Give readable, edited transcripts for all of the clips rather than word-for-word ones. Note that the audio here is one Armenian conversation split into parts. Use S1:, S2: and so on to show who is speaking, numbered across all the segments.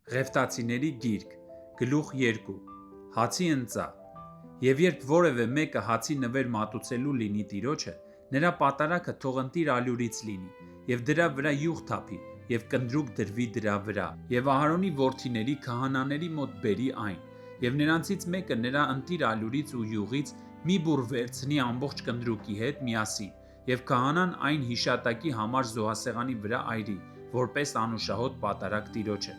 S1: Ղևտացիների գիրք, գլուխ 2, հացի ընծա։ Եվ երբ որևէ մեկը հացի նվեր մատուցելու լինի տիրոջը, նրա պատարագը թող ընտիր ալյուրից լինի, եւ դրա վրա յուղ թափի, եւ կնդրուկ դրվի դրա վրա, եւ Ահարոնի որդիների քահանաների մոտ բերի այն, եւ նրանցից մեկը նրա ընտիր ալյուրից ու յուղից մի բուռ վերցնի ամբողջ կնդրուկի հետ միասին, եւ քահանան այն հիշատակի համար զոհասեղանի վրա այրի, որպես անուշահոտ պատարագ տիրոջը։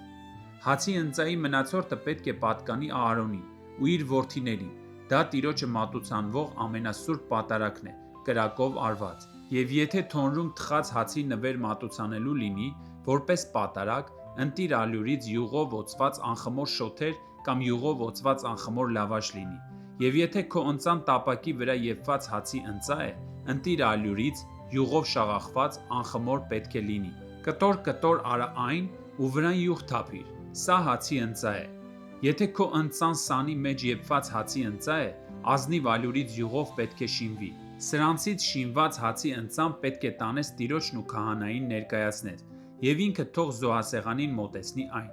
S1: Հացի ընծայի մնացորդը պետք է պատկանի Ահարոնին ու իր որդիներին, դա տիրոջը մատուցանվող ամենասուրբ պատարագն է, կրակով արված, եւ եթե թոնրում թխած հացի նվեր մատուցանելու լինի, որպես պատարագ, ընտիր ալյուրից յուղով օծված անխմոր շոթեր կամ յուղով օծված անխմոր լավաշ լինի, եւ եթե քո ընծան տապակի վրա եփված հացի ընծա է, ընտիր ալյուրից յուղով շաղախված անխմոր պետք է լինի, կտոր արա այն ու վրան յուղ թափիր, սա հացի ընծա է։ Եթե քո ընծան սանի մեջ եփված հացի ընծա է, ազնիվ ալյուրից յուղով պետք է շինվի։ Սրանցից շինված հացի ընծան պետք է տանես տիրոջն ու քահանային ներկայացնես, եւ ինքը թող զոհասեղանին մոտեցնի այն,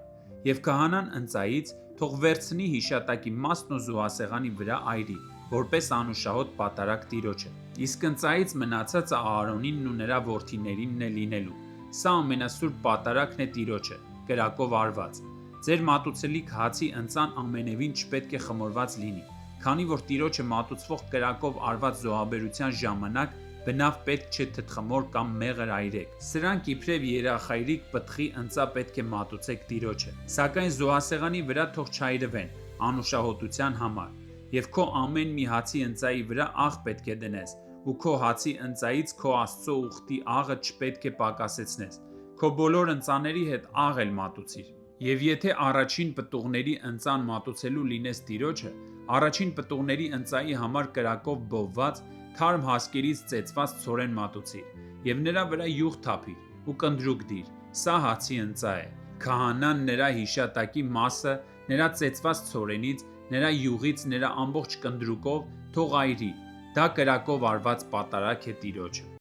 S1: եւ քահանան ընծայից թող վերցնի հիշատակի մասն ու զոհասեղանի վրա այրի, որպես անուշահոտ պատարագ տիրոջը։ Իսկ ընծայից մնացածը Ահարոնինն ու նրա որդիներինն է լինելու։ Սա ամենասուրբ պատարագն է տիրոջը, կրակով արված։ Ձեր մատուցելիք հացի ընծան ամենևին չպետք է խմորված լինի, քանի որ տիրոջը մատուցվող կրակով արված զոհաբերության ժամանակ բնավ պետք չէ թթխմոր կամ մեղր այրեք։ Սրանք իբրև երախայրիկ պտղի ընծա պետք է մատուցեք տիրոջը, սակայն զոհասեղանի վրա թող չայրվեն անուշահոտության համար, եւ քո ամեն մի հացի ընծայի վրա աղ պետք է դնես, ու քո հացի ընծայից քո Աստծո ուխտի աղը չպետք է պակասեցնես, քո բոլոր ընծաների հետ աղ էլ մատուցիր։ Եվ եթե առաջին պտուղների ընծան մատուցելու լինես տիրոջը, առաջին պտուղների ընծայի համար կրակով բովված, թարմ հասկերից ծեծված ցորեն մատուցիր, եւ նրա վրա յուղ թափիր ու կնդրուկ դիր, սա հացի ընծա է։ Քահանան նրա հիշատակի մասը նրա ծեծված ցորենից, նրա յուղից, նրա ամբողջ կնդրուկով թող այրի, դա կրակով արված պատարագ է տիրոջը։